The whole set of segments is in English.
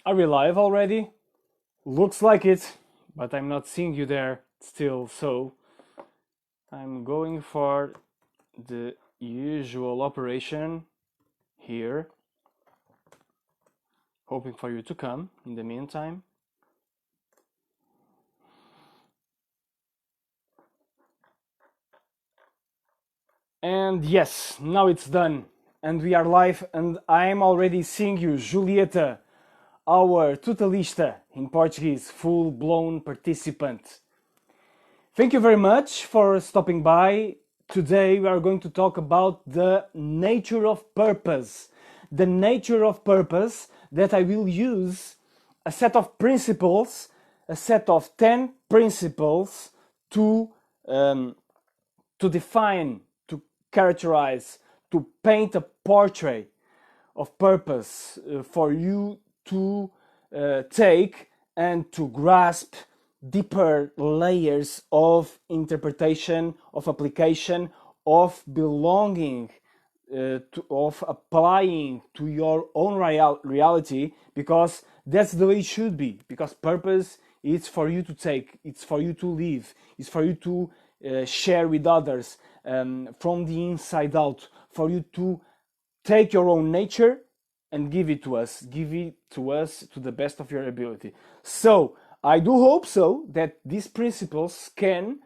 Are we live already? Looks like it, but I'm not seeing you there still, so I'm going for the usual operation here, hoping for you to come in the meantime. And yes, now it's done, and we are live, and I'm already seeing you, Julieta, our tutelista in Portuguese, full-blown participant. Thank you very much for stopping by. Today we are going to talk about the nature of purpose. The nature of purpose that I will use a set of principles, a set of 10 principles to um, to define, to characterize, to paint a portrait of purpose for you to take and to grasp deeper layers of interpretation, of application, of belonging, of applying to your own reality, because that's the way it should be. Because purpose is for you to take, it's for you to live, it's for you to share with others, from the inside out, for you to take your own nature and give it to us to the best of your ability. So I do hope so that these principles can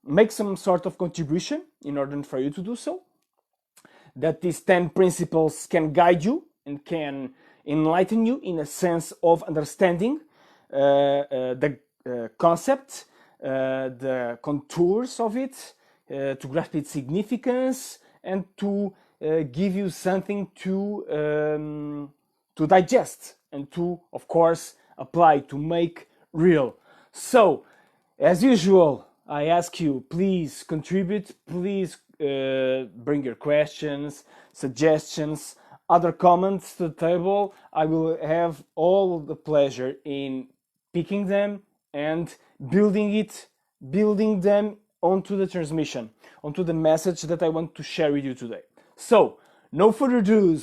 make some sort of contribution in order for you to do so, that these 10 principles can guide you and can enlighten you in a sense of understanding the concept, the contours of it, to grasp its significance, and to give you something to digest and to, of course, apply, to make real. So, as usual, I ask you, please contribute, please bring your questions, suggestions, other comments to the table. I will have all the pleasure in picking them and building them onto the transmission, onto the message that I want to share with you today. So, no further ado,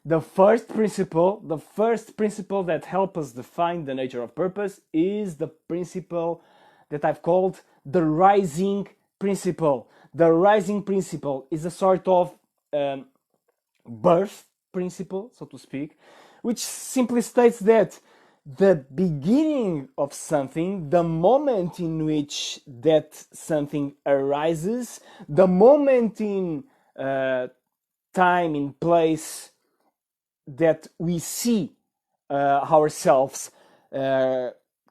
the first principle that helps us define the nature of purpose is the principle that I've called the rising principle. The rising principle is a sort of birth principle, so to speak, which simply states that the beginning of something, the moment in which that something arises, the moment in time, in place that we see ourselves,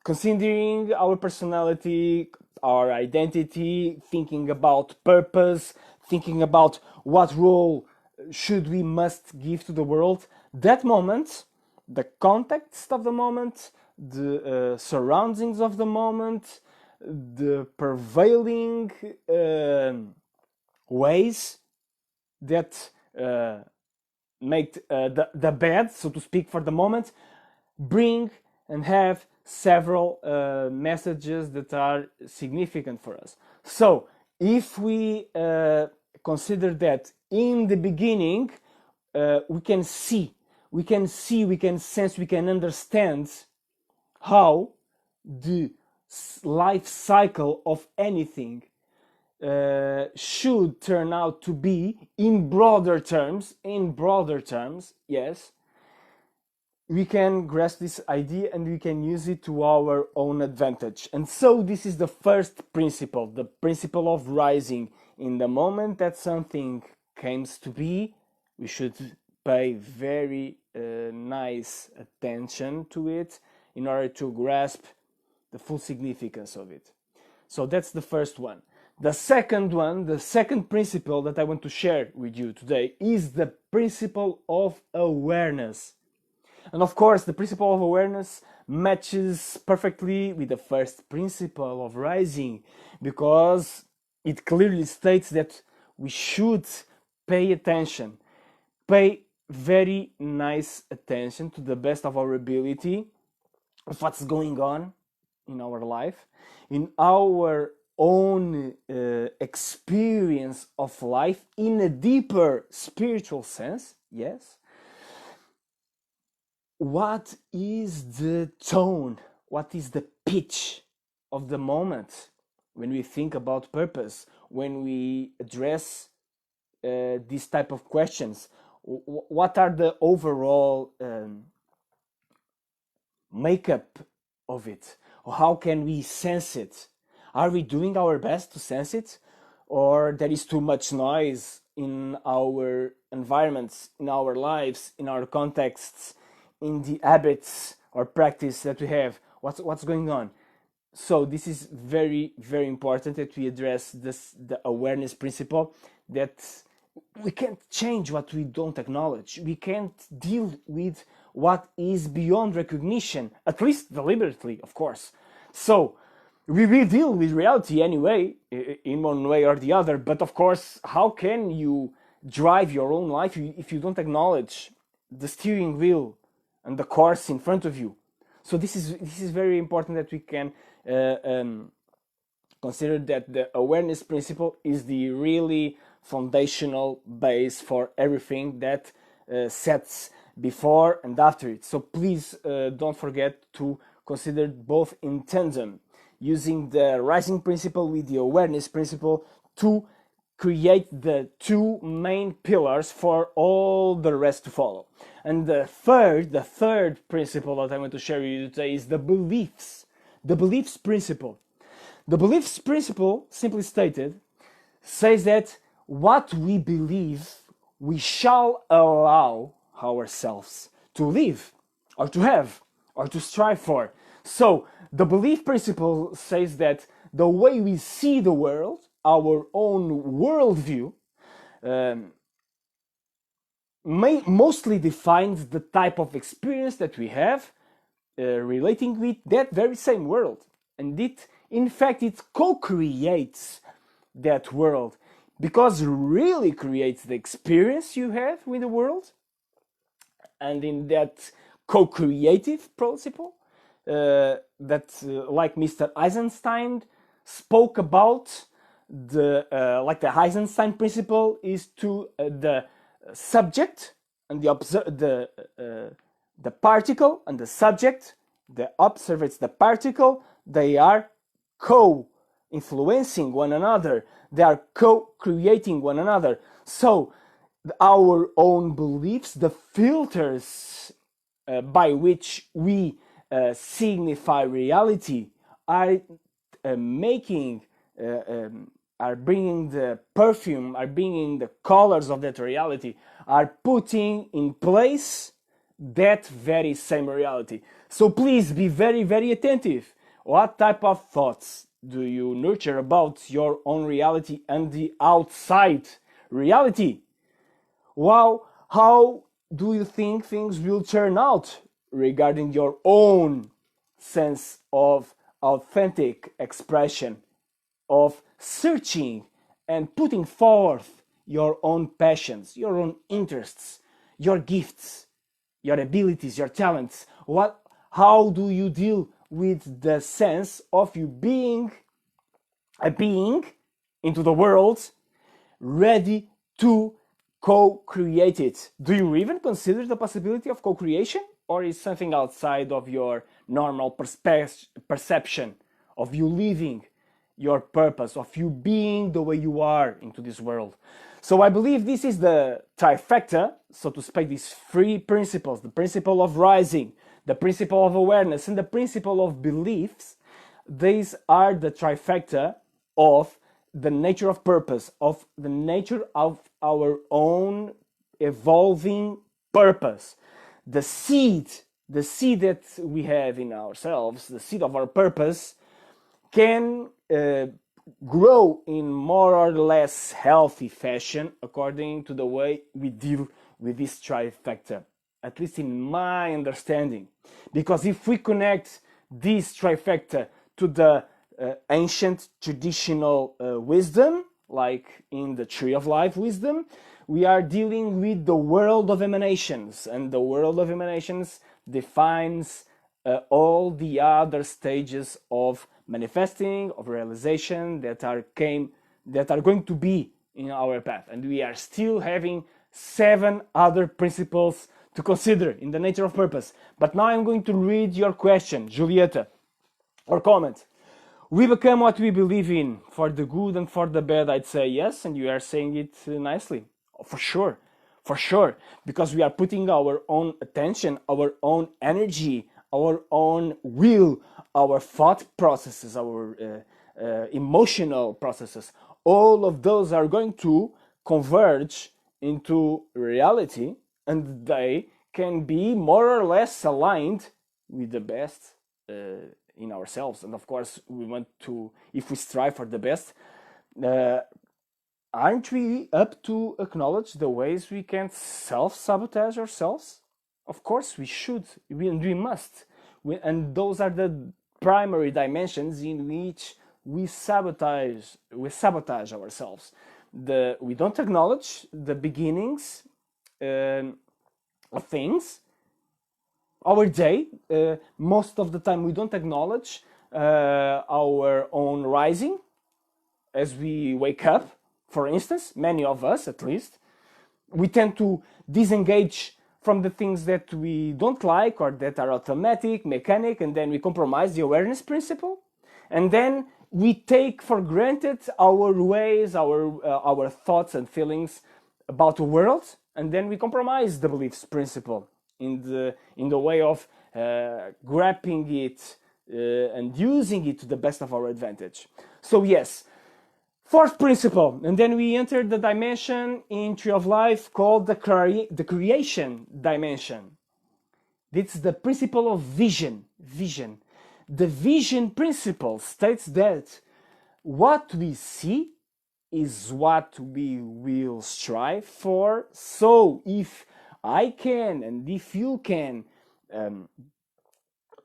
considering our personality, our identity, thinking about purpose, thinking about what role should we must give to the world. That moment, the context of the moment, the surroundings of the moment, the prevailing ways that make the bed, so to speak, for the moment, bring and have several messages that are significant for us. So, if we consider that in the beginning, we can see, we can sense, we can understand how the life cycle of anything should turn out to be in broader terms, yes, we can grasp this idea and we can use it to our own advantage. And so this is the first principle, the principle of rising. In the moment that something comes to be, we should pay very nice attention to it in order to grasp the full significance of it. So that's the first one. The second one, the second principle that I want to share with you today is the principle of awareness. And of course, the principle of awareness matches perfectly with the first principle of rising, because it clearly states that we should pay attention, pay very nice attention to the best of our ability of what's going on in our life, in our own experience of life in a deeper spiritual sense, yes, what is the tone, what is the pitch of the moment when we think about purpose, when we address these type of questions? What are the overall makeup of it? Or how can we sense it? Are we doing our best to sense it? Or there is too much noise in our environments, in our lives, in our contexts, in the habits or practice that we have? What's going on? So this is very, very important that we address the awareness principle, that we can't change what we don't acknowledge. We can't deal with what is beyond recognition, at least deliberately, of course. So we will deal with reality anyway, in one way or the other. But of course, how can you drive your own life if you don't acknowledge the steering wheel and the course in front of you? So this is very important that we can consider that the awareness principle is the really foundational base for everything that sets before and after it. So please don't forget to consider both in tandem, using the rising principle with the awareness principle to create the two main pillars for all the rest to follow. And the third principle that I want to share with you today is the beliefs principle. The beliefs principle, simply stated, says that what we believe, we shall allow ourselves to live, or to have, or to strive for. So the belief principle says that the way we see the world, our own worldview, mostly defines the type of experience that we have relating with that very same world. And in fact, it co-creates that world, because it really creates the experience you have with the world. And in that co-creative principle, like Mr. Eisenstein spoke about, like the Eisenstein principle is to the subject and the particle and the subject, the observates the particle, they are co-influencing one another, they are co-creating one another. So our own beliefs, the filters by which we signify reality, are making are bringing the perfume, are bringing the colors of that reality, are putting in place that very same reality. So please be very, very attentive. What type of thoughts do you nurture about your own reality and the outside reality? Wow, how do you think things will turn out regarding your own sense of authentic expression, of searching and putting forth your own passions, your own interests, your gifts, your abilities, your talents? How do you deal with the sense of you being a being into the world ready to co-create it? Do you even consider the possibility of co-creation, or is something outside of your normal perception of you living your purpose, of you being the way you are into this world? So I believe this is the trifecta, so to speak, these three principles: the principle of rising, the principle of awareness, and the principle of beliefs. These are the trifecta of the nature of purpose, of the nature of our own evolving purpose. The seed that we have in ourselves, the seed of our purpose, can grow in more or less healthy fashion according to the way we deal with this trifecta, at least in my understanding. Because if we connect this trifecta to the ancient traditional wisdom, like in the Tree of Life wisdom, we are dealing with the world of emanations, and the world of emanations defines all the other stages of manifesting, of realization that are going to be in our path. And we are still having 7 other principles to consider in the nature of purpose. But now I'm going to read your question, Julieta, or comment. We become what we believe in, for the good and for the bad. I'd say yes, and you are saying it nicely. For sure, for sure, because we are putting our own attention, our own energy, our own will, our thought processes, our emotional processes. All of those are going to converge into reality, and they can be more or less aligned with the best in ourselves. And of course, we want to, if we strive for the best, uh, aren't we up to acknowledge the ways we can self-sabotage ourselves? Of course we should, we must. And those are the primary dimensions in which we sabotage ourselves. We don't acknowledge the beginnings of things, our day. Most of the time we don't acknowledge our own rising as we wake up. For instance, many of us at least, we tend to disengage from the things that we don't like or that are automatic, mechanic, and then we compromise the awareness principle. And then we take for granted our ways, our thoughts and feelings about the world, and then we compromise the beliefs principle in the way of grabbing it and using it to the best of our advantage. So yes, fourth principle, and then we enter the dimension in Tree of Life called the creation dimension. It's the principle of vision. Vision. The vision principle states that what we see is what we will strive for. So if I can and if you can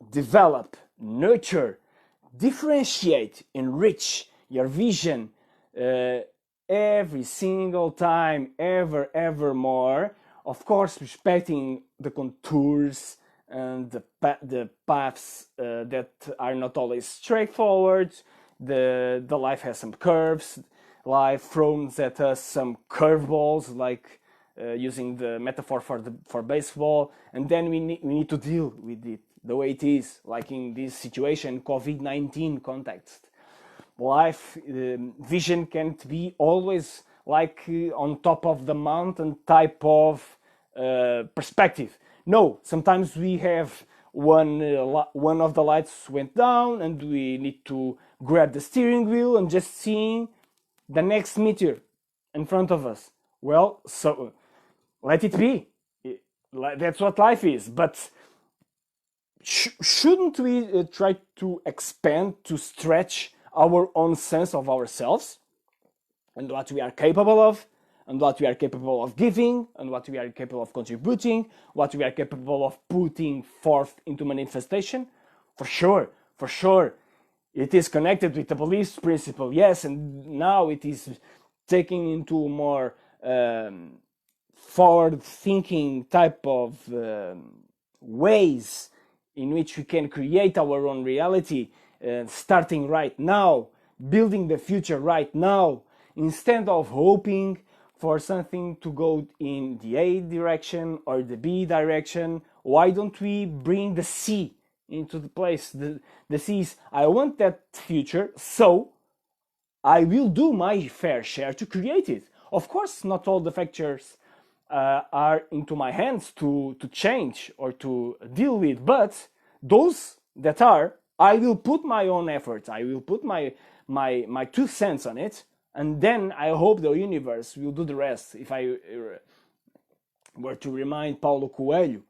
develop, nurture, differentiate, enrich your vision every single time, ever more, of course respecting the contours and the paths that are not always straightforward. The life has some curves. Life throws at us some curveballs, like using the metaphor for baseball, and then we need to deal with it the way it is, like in this situation, COVID-19 context. Life vision can't be always like on top of the mountain type of perspective. No, sometimes we have one of the lights went down and we need to grab the steering wheel and just seeing the next meteor in front of us. Well, so let it be. That's what life is. But shouldn't we try to expand, to stretch our own sense of ourselves and what we are capable of, and what we are capable of giving, and what we are capable of contributing, what we are capable of putting forth into manifestation? For sure, for sure. It is connected with the beliefs principle, yes, and now it is taking into more forward-thinking type of ways in which we can create our own reality, starting right now, building the future right now, instead of hoping for something to go in the A direction or the B direction. Why don't we bring the C into the place? The C is, I want that future, so I will do my fair share to create it. Of course, not all the factors are into my hands to change or to deal with, but those that are, I will put my own effort, I will put my 2 cents on it, and then I hope the universe will do the rest. If I were to remind Paulo Coelho,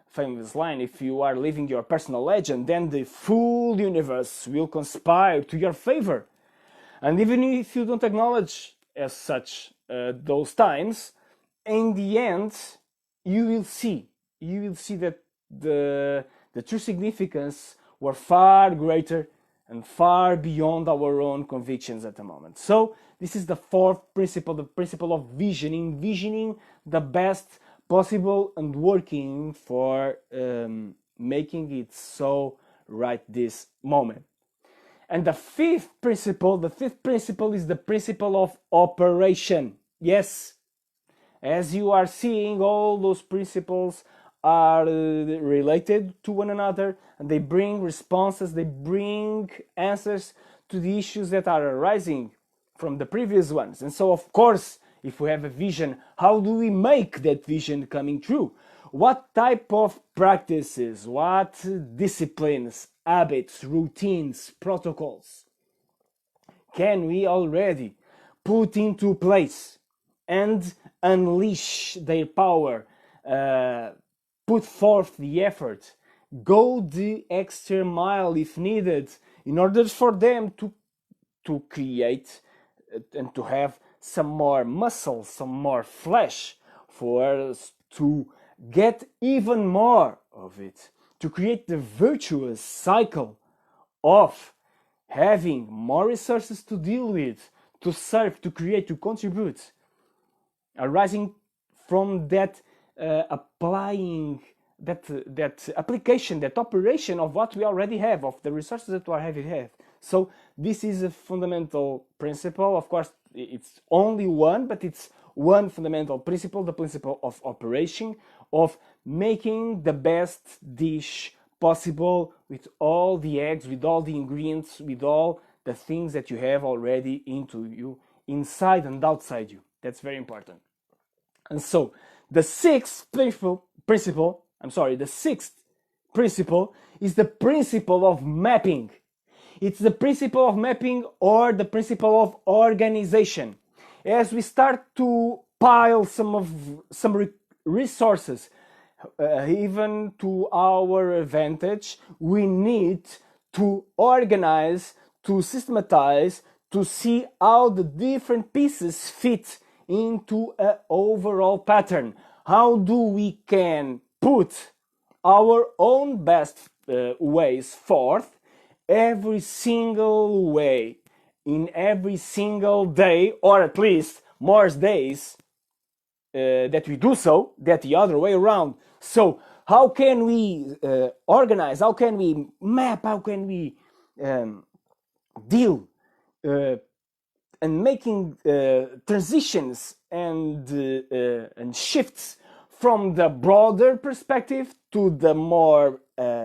famous line, if you are living your personal legend, then the full universe will conspire to your favor. And even if you don't acknowledge as such those times, in the end, you will see that the true significance were far greater and far beyond our own convictions at the moment. So this is the fourth principle, the principle of visioning, envisioning the best possible and working for making it so right this moment. And the fifth principle is the principle of operation. Yes, As you are seeing, all those principles are related to one another, and they bring responses, they bring answers to the issues that are arising from the previous ones. And so, of course, if we have a vision, how do we make that vision coming true? What type of practices, what disciplines, habits, routines, protocols can we already put into place and unleash their power, put forth the effort, go the extra mile if needed, in order for them to create and to have some more muscle, some more flesh, for us to get even more of it, to create the virtuous cycle of having more resources to deal with, to serve, to create, to contribute, arising from that applying that application, that operation of what we already have, of the resources that we already have. So this is a fundamental principle. Of course, it's only one, but it's one fundamental principle, the principle of operation, of making the best dish possible with all the eggs, with all the ingredients, with all the things that you have already into you, inside and outside you. That's very important. And so the sixth principle is the principle of mapping. It's the principle of mapping, or the principle of organization. As we start to pile some resources, even to our advantage, we need to organize, to systematize, to see how the different pieces fit into an overall pattern. How do we can put our own best ways forth every single way, in every single day, or at least more days that we do so, that the other way around. So how can we organize, how can we map, how can we deal and making transitions and shifts from the broader perspective to the more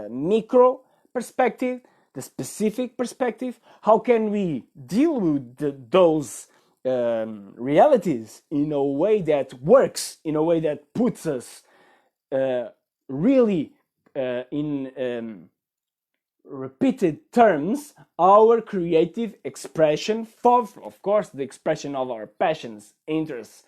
micro perspective, the specific perspective? How can we deal with those realities in a way that works, in a way that puts us really in repeated terms, our creative expression, for, of course, the expression of our passions, interests,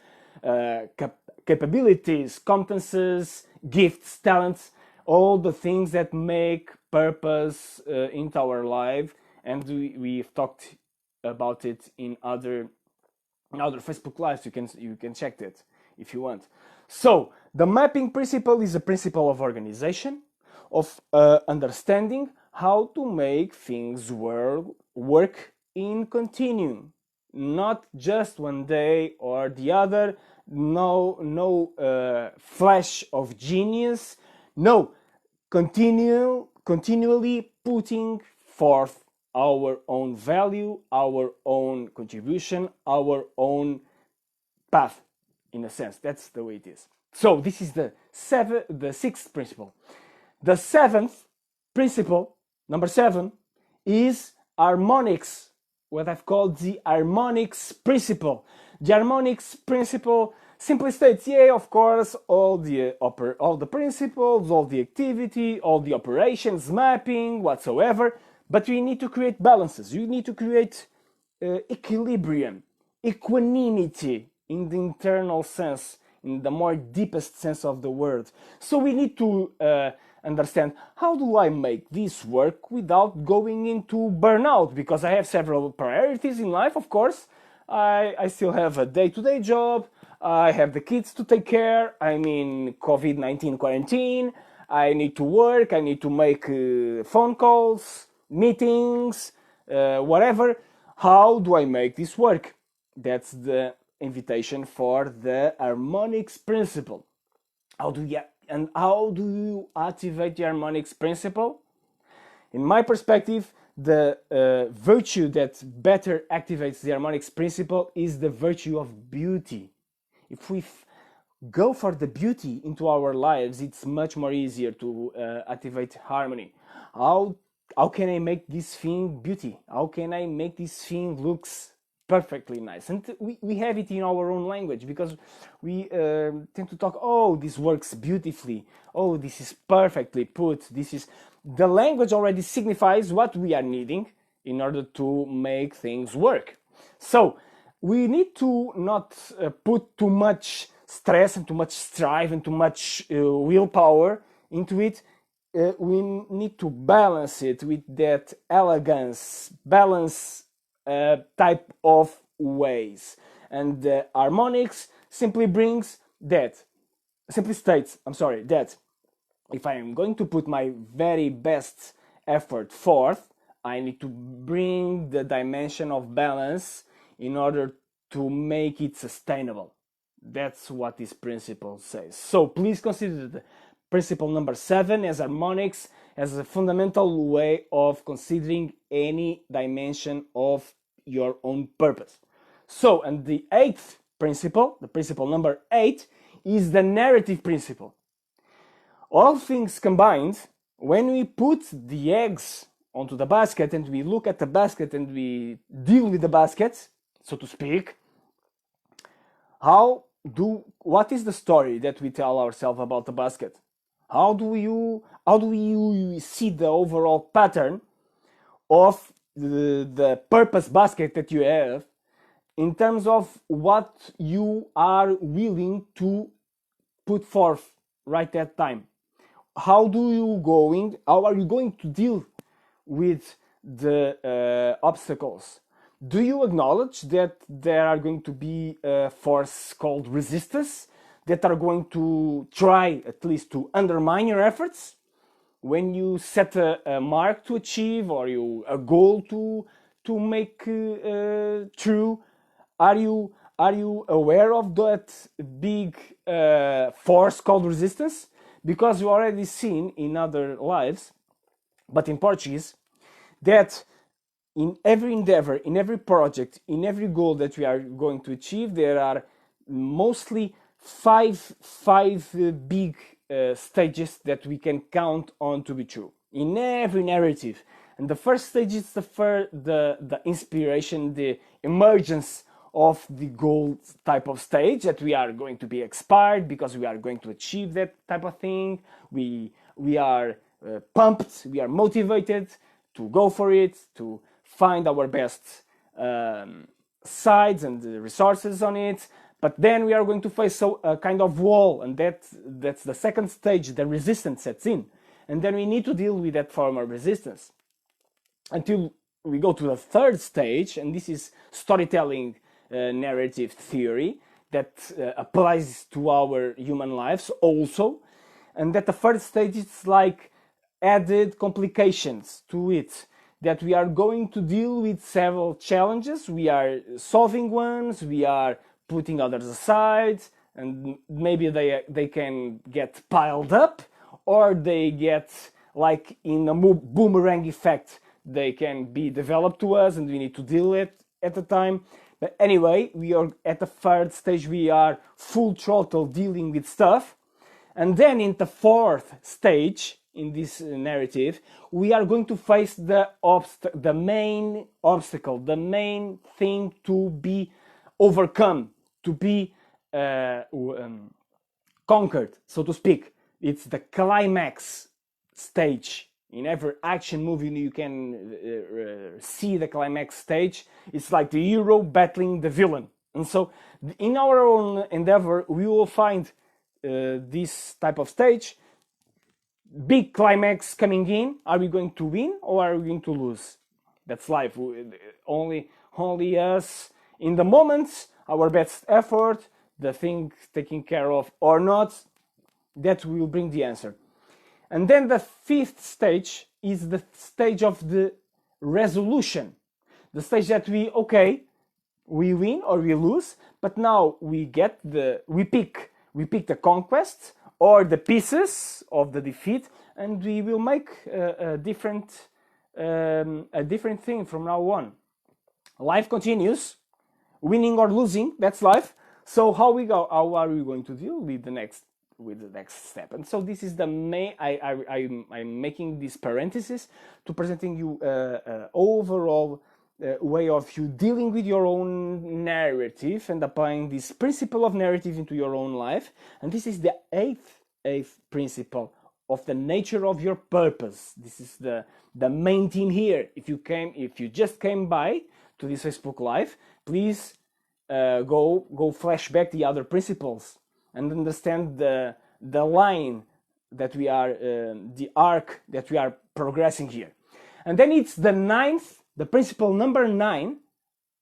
capabilities, competences, gifts, talents, all the things that make purpose into our life. And we've talked about it in other Facebook lives. You can check that if you want. So the mapping principle is a principle of organization, of understanding how to make things work in continuum, not just one day or the other. No flash of genius. No, continually putting forth our own value, our own contribution, our own path, in a sense. That's the way it is. So this is the sixth principle. The seventh principle, number 7, is harmonics, what I've called the harmonics principle. The harmonics principle simply states, yeah, of course, all the principles, all the activity, all the operations, mapping, whatsoever, but we need to create balances. You need to create equilibrium, equanimity in the internal sense, in the more deepest sense of the word. So we need to understand, how do I make this work without going into burnout? Because I have several priorities in life, of course. I still have a day-to-day job. I have the kids to take care. I'm in COVID-19 quarantine. I need to work. I need to make phone calls, meetings, whatever. How do I make this work? That's the invitation for the harmonics principle. How do you activate the harmonics principle? In my perspective, the virtue that better activates the harmonics principle is the virtue of beauty. If we go for the beauty into our lives, it's much more easier to activate harmony. How how can I make this thing beauty? How can I make this thing looks perfectly nice? And we have it in our own language because we tend to talk, oh, this works beautifully. Oh, this is perfectly put. This is the language already signifies what we are needing in order to make things work. So we need to not put too much stress and too much strive and too much willpower into it. We need to balance it with that elegance, balance type of ways. And harmonics simply brings that, simply states, I'm sorry, that if I am going to put my very best effort forth, I need to bring the dimension of balance in order to make it sustainable. That's what this principle says. So please consider the principle number 7 as harmonics as a fundamental way of considering any dimension of your own purpose. So, and the 8th principle, the principle number 8, is the narrative principle. All things combined, when we put the eggs onto the basket and we look at the basket and we deal with the basket, so to speak, what is the story that we tell ourselves about the basket? How do you see the overall pattern of the purpose basket that you have in terms of what you are willing to put forth right at time? How are you going to deal with the obstacles? Do you acknowledge that there are going to be a force called resistance that are going to try at least to undermine your efforts when you set a mark to achieve or a goal to make true? Are you aware of that big force called resistance? Because you already seen in other lives, but in Portuguese, that in every endeavor, in every project, in every goal that we are going to achieve, there are mostly five big stages that we can count on to be true in every narrative. And the first stage is the inspiration, the emergence of the goal type of stage, that we are going to be inspired because we are going to achieve that type of thing. We are pumped, we are motivated to go for it, to find our best sides and resources on it. But then we are going to face a kind of wall, and that's the second stage. The resistance sets in, and then we need to deal with that form of resistance until we go to the third stage, and this is storytelling narrative theory that applies to our human lives also, and that the third stage is like added complications to it, that we are going to deal with several challenges. We are solving ones, we are putting others aside, and maybe they can get piled up, or they get, like in a boomerang effect, they can be developed to us and we need to deal with it at the time. But anyway, we are at the third stage, we are full throttle dealing with stuff. And then in the fourth stage in this narrative, we are going to face the main obstacle, the main thing to be overcome, to be conquered, so to speak. It's the climax stage. In every action movie you can see the climax stage. It's like the hero battling the villain. And so in our own endeavor, we will find this type of stage. Big climax coming in. Are we going to win or are we going to lose? That's life. Only us in the moments, our best effort, the thing taken care of or not, that will bring the answer. And then the fifth stage is the stage of the resolution. The stage that we win or we lose, but now we pick the conquest or the pieces of the defeat, and we will make a different thing from now on. Life continues, winning or losing, that's life. So how are we going to deal with the next step? And so this is the main. I'm making this parenthesis to presenting you overall way of you dealing with your own narrative and applying this principle of narrative into your own life. And this is the eighth principle of the nature of your purpose. This is the main theme here. If you just came by to this Facebook Live, please go flashback the other principles and understand the line that we are, the arc that we are progressing here. And then it's the principle number 9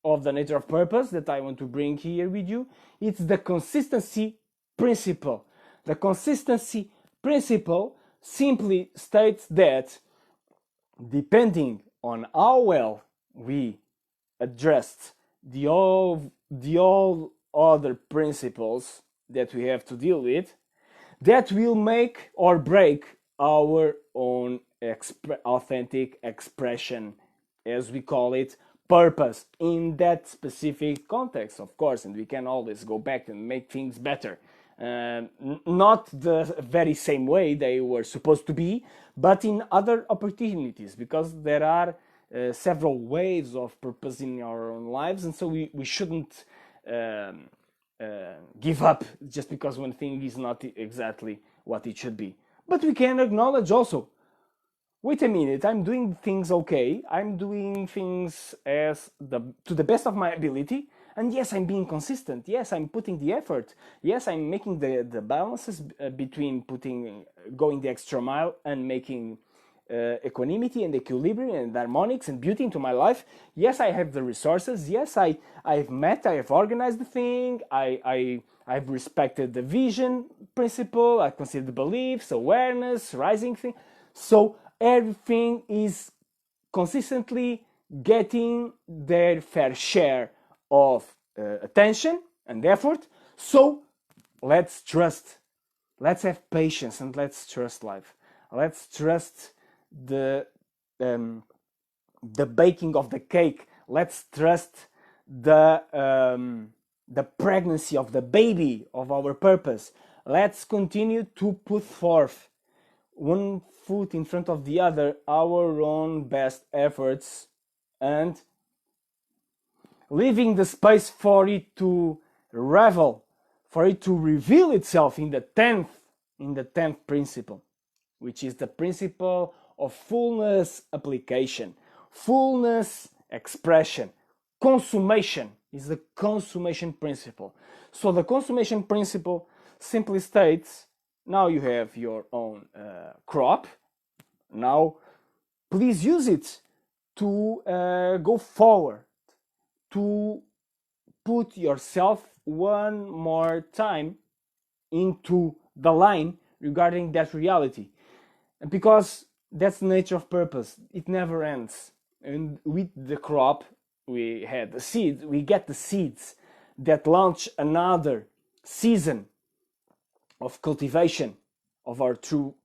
of the nature of purpose that I want to bring here with you. It's the consistency principle. The consistency principle simply states that depending on how well we addressed the all other principles that we have to deal with, that will make or break our own authentic expression, as we call it, purpose, in that specific context, of course. And we can always go back and make things better. Not the very same way they were supposed to be, but in other opportunities, because there are several waves of purpose in our own lives, and so we shouldn't give up just because one thing is not exactly what it should be. But we can acknowledge also, wait a minute, I'm doing things okay, I'm doing things to the best of my ability, and yes, I'm being consistent, yes, I'm putting the effort, yes, I'm making the balances between going the extra mile and making equanimity and equilibrium and harmonics and beauty into my life. Yes, I have the resources, yes, I have organized the thing, I've respected the vision principle, I considered the beliefs, awareness, rising thing. So everything is consistently getting their fair share of attention and effort. So let's trust, let's have patience, and let's trust life. Let's trust the baking of the cake. Let's trust the pregnancy of the baby of our purpose. Let's continue to put forth, one foot in front of the other, our own best efforts, and leaving the space for it to revel, for it to reveal itself in the 10th principle, which is the principle of fullness application, fullness expression. Consummation is the consummation principle. So the consummation principle simply states, now you have your own crop, now please use it to go forward, to put yourself one more time into the line regarding that reality. Because that's the nature of purpose. It never ends. And with the crop, we had the seeds, we get the seeds that launch another season of cultivation of our true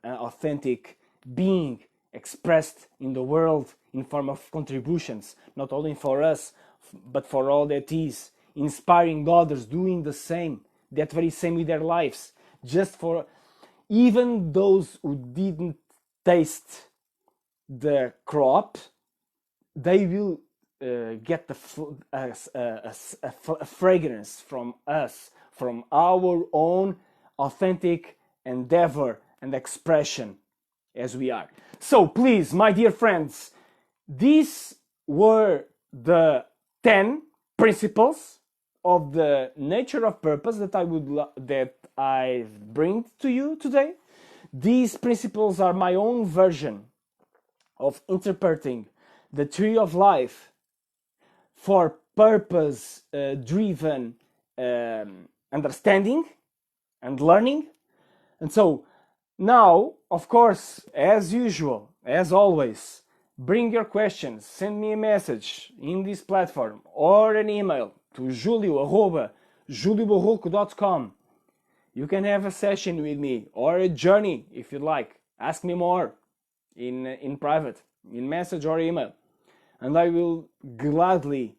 authentic being, expressed in the world in form of contributions, not only for us, but for all that is, inspiring others, doing the same, that very same with their lives, just for even those who didn't taste the crop, they will get a fragrance from us, from our own authentic endeavor and expression as we are. So please, my dear friends, these were the 10 principles of the nature of purpose that I bring to you today. These principles are my own version of interpreting the tree of life for purpose driven understanding and learning. And so now, of course, as usual, as always, bring your questions, send me a message in this platform or an email to julio@juliobarroco.com. You can have a session with me or a journey if you'd like. Ask me more in private, in message or email. And I will gladly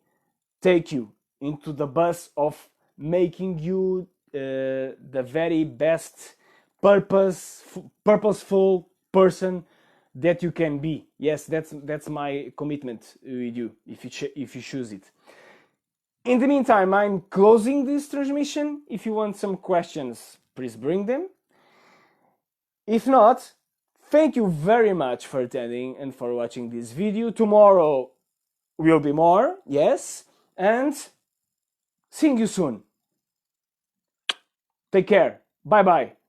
take you into the bus of making you the very best purposeful person that you can be. Yes, that's my commitment with you if you choose it. In the meantime, I'm closing this transmission. If you want some questions, please bring them. If not, thank you very much for attending and for watching this video. Tomorrow will be more, yes, and seeing you soon. Take care. Bye bye.